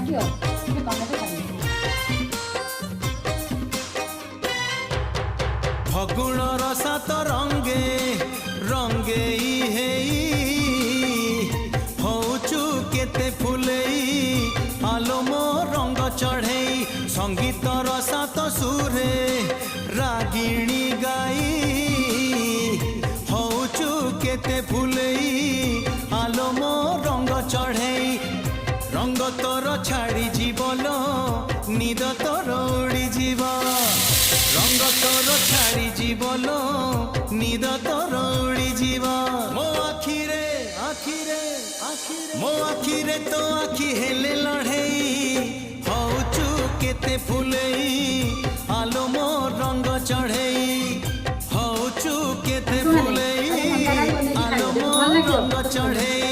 ଦିଅ ଟିକେ ଟମାଟୋ କାଢ଼ି ଫଗୁଣ ରସାତ ରଙ୍ଗେ ରଙ୍ଗେଇ ହେଇ ହଉଚୁ କେତେ ଫୁଲେଇ ଆଲୋ ମୋ ରଙ୍ଗ ଚଢ଼େଇ ସଙ୍ଗୀତ ରସାତ ସୁରେ ରାଗିଣୀ ଗାଇ ହଉଚୁ କେତେ ଫୁଲେଇ ଆଲୋ ମୋ ରଙ୍ଗ ଚଢ଼େଇ ରଙ୍ଗ ତୋର ଛାଡ଼ି ଯିବଲ ନିଦ ତୋର ଉଡ଼ିଯିବ রঙ্গ তোর ছাড়ি জীবন নিদ তোর উড়িযিব মো আখিরে আখিরে আখিরে মো আখিরে তো আখি হেলে লড়েই হউচু কেতে ফুলেই আলো মো রঙ্গ চড়েই হউচু কেতে ফুলেই আলো মো রঙ্গ চড়েই।